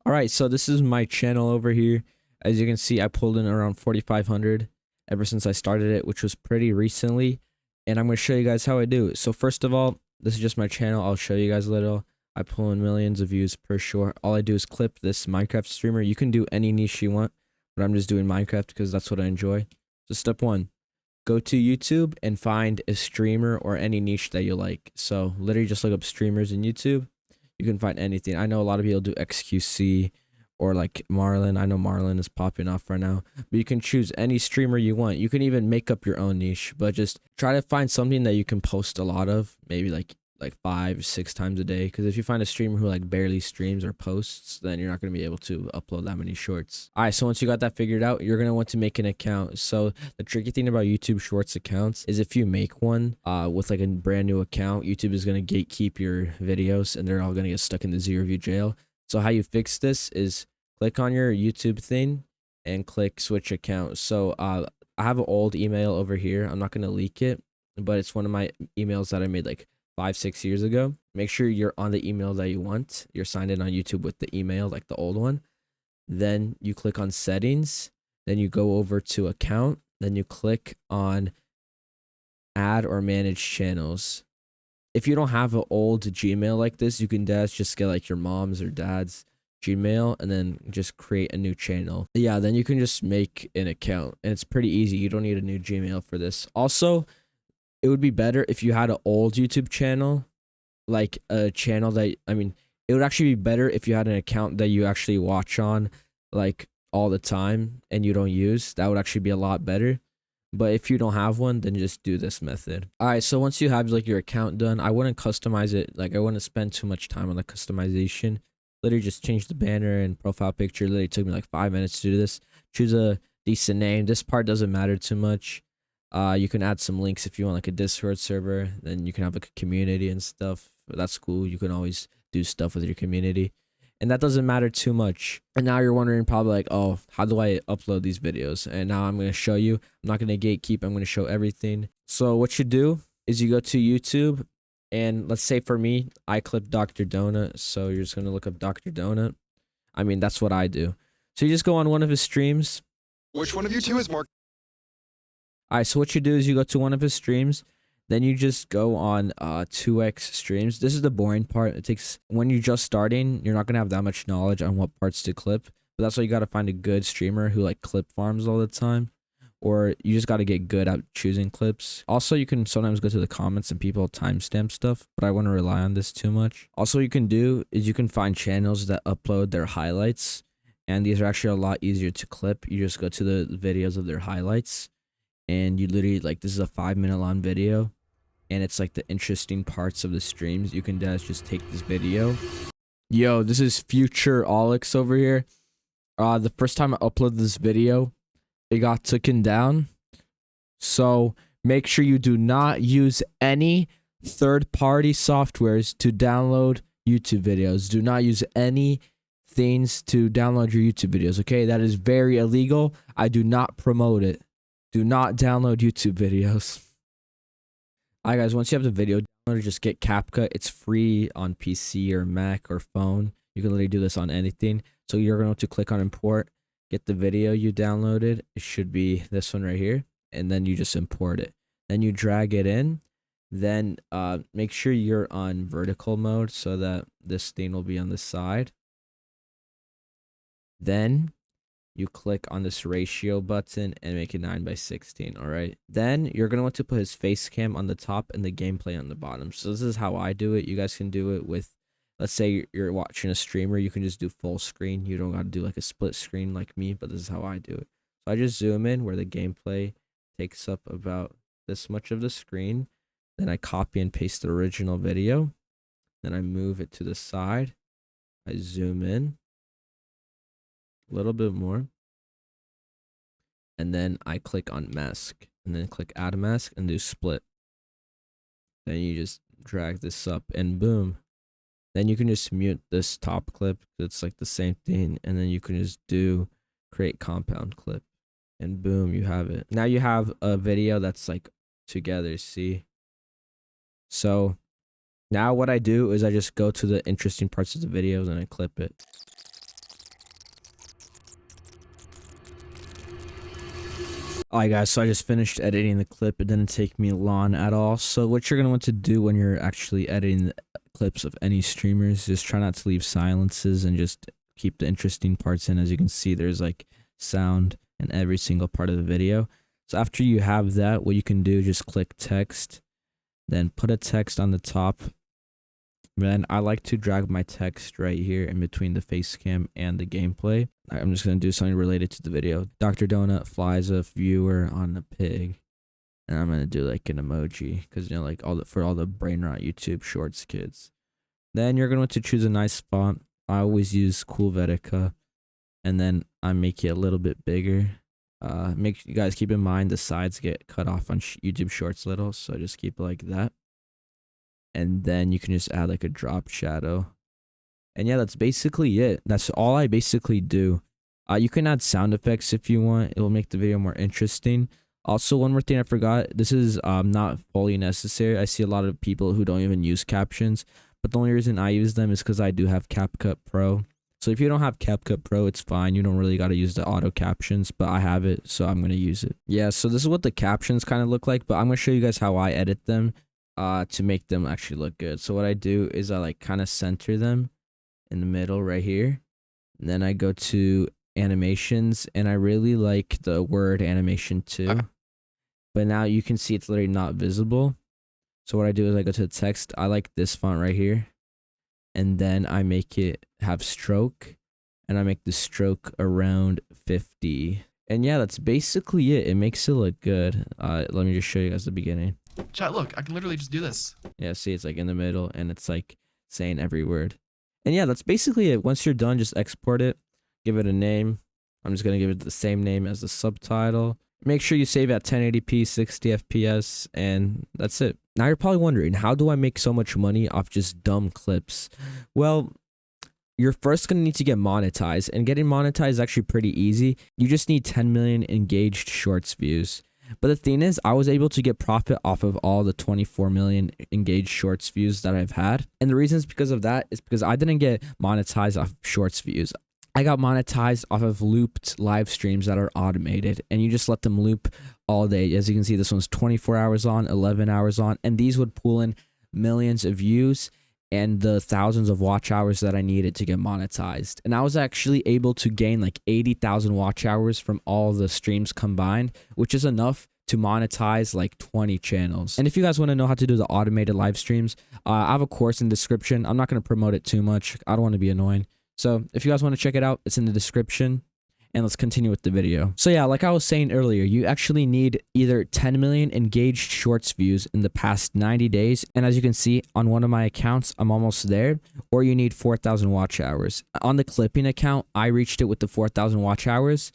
All right, so this is my channel over here. As you can see, I pulled in around 4,500 ever since I started it, which was pretty recently. And I'm going to show you guys how I do it. So first of all, this is just my channel. I'll show you guys a little. I pull in millions of views per short. All I do is clip this Minecraft streamer. You can do any niche you want, but I'm just doing Minecraft because that's what I enjoy. So step one, go to YouTube and find a streamer or any niche that you like. So literally just look up streamers in YouTube. You can find anything. I know a lot of people do XQC or like Marlin. I know Marlin is popping off right now, but you can choose any streamer you want. You can even make up your own niche, but just try to find something that you can post a lot of, maybe like 5-6 times a day. Because if you find a streamer who like barely streams or posts, then you're not going to be able to upload that many shorts. All right, so once you got that figured out, you're going to want to make an account. So the tricky thing about YouTube Shorts accounts is if you make one with like a brand new account, YouTube is going to gatekeep your videos and they're all going to get stuck in the 0 view jail. So how you fix this is click on your YouTube thing and click switch account. So I have an old email over here. I'm not going to leak it, but it's one of my emails that I made like 5-6 years ago. Make sure you're on the email that you want. You're signed in on YouTube with the email, like the old one. Then you click on settings. Then you go over to account. Then you click on add or manage channels. If you don't have an old Gmail like this, you can just get like your mom's or dad's Gmail and then just create a new channel. Yeah, then you can just make an account and it's pretty easy. You don't need a new Gmail for this. Also, it would be better if you had an old YouTube channel, like a channel that, it would actually be better if you had an account that you actually watch on like all the time and you don't use. That would actually be a lot better. But if you don't have one, then just do this method. All right, so once you have like your account done, I wouldn't customize it. Like I wouldn't spend too much time on the customization. Literally just change the banner and profile picture. Literally took me like 5 minutes to do this. Choose a decent name. This part doesn't matter too much. You can add some links if you want like a Discord server. Then you can have like a community and stuff. That's cool. You can always do stuff with your community. And that doesn't matter too much. And now you're wondering probably like, oh, how do I upload these videos? And now I'm going to show you. I'm not going to gatekeep. I'm going to show everything. So what you do is you go to YouTube. And let's say for me, I clip Dr. Donut. So you're just going to look up Dr. Donut. That's what I do. So you just go on one of his streams. Which one of you two is more? All right, so what you do is you go to one of his streams, then you just go on 2x streams. This is the boring part. It takes, when you're just starting, you're not going to have that much knowledge on what parts to clip. But that's why you got to find a good streamer who like clip farms all the time. Or you just got to get good at choosing clips. Also, you can sometimes go to the comments and people timestamp stuff, but I wouldn't rely on this too much. Also, what you can do is you can find channels that upload their highlights. And these are actually a lot easier to clip. You just go to the videos of their highlights. And you literally, like, this is a 5-minute long video. And it's like the interesting parts of the streams. You can just take this video. Yo, this is Future Alex over here. The first time I uploaded this video, it got taken down. So make sure you do not use any third-party softwares to download YouTube videos. Do not use any things to download your YouTube videos, okay? That is very illegal. I do not promote it. Do not download YouTube videos. Alright guys, once you have the video downloaded, just get CapCut. It's free on PC or Mac or phone. You can literally do this on anything. So you're going to click on import, get the video you downloaded. It should be this one right here. And then you just import it. Then you drag it in. Then make sure you're on vertical mode so that this thing will be on the side. Then you click on this ratio button and make it 9:16. All right. Then you're going to want to put his face cam on the top and the gameplay on the bottom. So this is how I do it. You guys can do it with, let's say you're watching a streamer. You can just do full screen. You don't got to do like a split screen like me, but this is how I do it. So I just zoom in where the gameplay takes up about this much of the screen. Then I copy and paste the original video. Then I move it to the side. I zoom in a little bit more, and then I click on mask and then click add mask and do split. Then you just drag this up and boom. Then you can just mute this top clip. It's like the same thing. And then you can just do create compound clip and boom, you have it. Now you have a video that's like together, see? So now what I do is I just go to the interesting parts of the videos and I clip it. Alright guys, so I just finished editing the clip. It didn't take me long at all. So what you're going to want to do when you're actually editing the clips of any streamers, just try not to leave silences and just keep the interesting parts in. As you can see, there's like sound in every single part of the video. So after you have that, what you can do, just click text, then put a text on the top. Then I like to drag my text right here in between the face cam and the gameplay. I'm just going to do something related to the video. Dr. Donut flies a viewer on a pig. And I'm going to do like an emoji because, you know, like for all the brain rot YouTube shorts kids. Then you're going to choose a nice font. I always use Cool Vetica. And then I make it a little bit bigger. Make you guys keep in mind the sides get cut off on YouTube shorts little. So just keep it like that. And then you can just add like a drop shadow. And yeah, that's basically it. That's all I basically do. You can add sound effects if you want. It will make the video more interesting. Also, one more thing I forgot. This is not fully necessary. I see a lot of people who don't even use captions. But the only reason I use them is because I do have CapCut Pro. So if you don't have CapCut Pro, it's fine. You don't really got to use the auto captions. But I have it, so I'm going to use it. Yeah, so this is what the captions kind of look like. But I'm going to show you guys how I edit them. To make them actually look good. So what I do is I like kind of center them in the middle right here. And then I go to animations and I really like the word animation too. But now you can see it's literally not visible. So what I do is I go to the text. I like this font right here. And then I make it have stroke. And I make the stroke around 50. And yeah, that's basically it. It makes it look good. Let me just show you guys the beginning. Chat, look, I can literally just do this. Yeah, see, it's like in the middle and it's like saying every word. And yeah, that's basically it. Once you're done, just export it, give it a name. I'm just going to give it the same name as the subtitle. Make sure you save at 1080p, 60 FPS, and that's it. Now you're probably wondering, how do I make so much money off just dumb clips? Well, you're first going to need to get monetized, and getting monetized is actually pretty easy. You just need 10 million engaged shorts views. But the thing is, I was able to get profit off of all the 24 million engaged shorts views that I've had. And the reason is because of that is because I didn't get monetized off shorts views. I got monetized off of looped live streams that are automated, and you just let them loop all day. As you can see, this one's 24 hours on, 11 hours on, and these would pull in millions of views and the thousands of watch hours that I needed to get monetized. And I was actually able to gain like 80,000 watch hours from all the streams combined, which is enough to monetize like 20 channels. And if you guys want to know how to do the automated live streams, I have a course in the description. I'm not going to promote it too much. I don't want to be annoying. So if you guys want to check it out, it's in the description. And let's continue with the video. So yeah, like I was saying earlier, you actually need either 10 million engaged shorts views in the past 90 days. And as you can see on one of my accounts, I'm almost there. Or you need 4,000 watch hours. On the clipping account, I reached it with the 4,000 watch hours.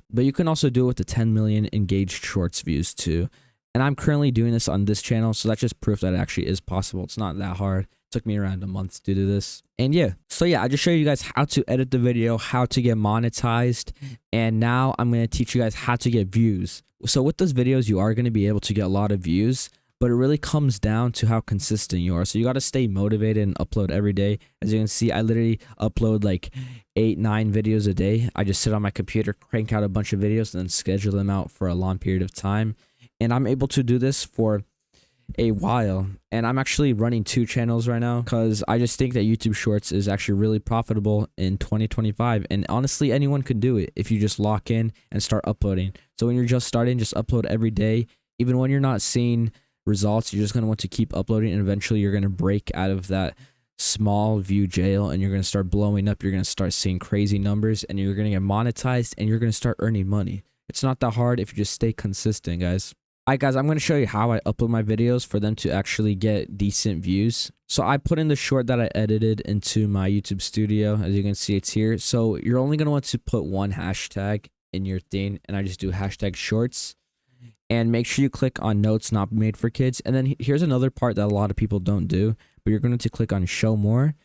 But you can also do it with the 10 million engaged shorts views too. And I'm currently doing this on this channel. So that's just proof that it actually is possible. It's not that hard. Took me around a month to do this. And yeah, so yeah, I just showed you guys how to edit the video, how to get monetized, and now I'm going to teach you guys how to get views. So with those videos, you are going to be able to get a lot of views, but it really comes down to how consistent you are. So you got to stay motivated and upload every day. As you can see, I literally upload like 8-9 videos a day. I just sit on my computer, crank out a bunch of videos, and then schedule them out for a long period of time. And I'm able to do this for a while, and I'm actually running 2 channels right now because I just think that YouTube Shorts is actually really profitable in 2025, and honestly anyone could do it if you just lock in and start uploading. So when you're just starting, just upload every day. Even when you're not seeing results, you're just going to want to keep uploading, and eventually you're going to break out of that small view jail and you're going to start blowing up. You're going to start seeing crazy numbers and you're going to get monetized and you're going to start earning money. It's not that hard if you just stay consistent, guys. Alright guys, I'm going to show you how I upload my videos for them to actually get decent views. So I put in the short that I edited into my YouTube studio. As you can see, it's here. So you're only going to want to put one hashtag in your thing, and I just do hashtag shorts. And make sure you click on notes not made for kids. And then here's another part that a lot of people don't do, but you're going to click on show more.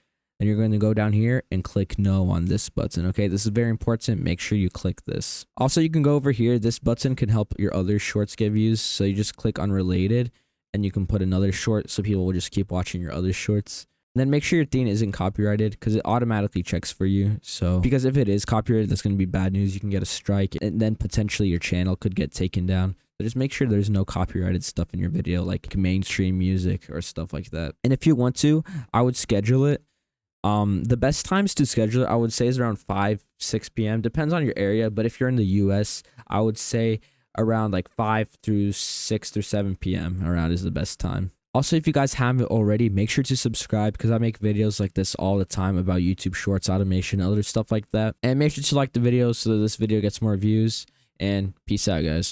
And you're going to go down here and click no on this button. Okay, this is very important. Make sure you click this. Also, you can go over here. This button can help your other shorts get views. So you just click on related and you can put another short so people will just keep watching your other shorts. And then make sure your theme isn't copyrighted because it automatically checks for you. So because if it is copyrighted, that's going to be bad news. You can get a strike and then potentially your channel could get taken down. So just make sure there's no copyrighted stuff in your video, like mainstream music or stuff like that. And if you want to, I would schedule it. The best times to schedule it, I would say, is around 5-6 p.m. Depends on your area, but if you're in the US, I would say around like 5 through 6 through 7 p.m. around is the best time. Also, if you guys haven't already, make sure to subscribe because I make videos like this all the time about YouTube Shorts automation and other stuff like that. And make sure to like the video so that this video gets more views. And peace out, guys.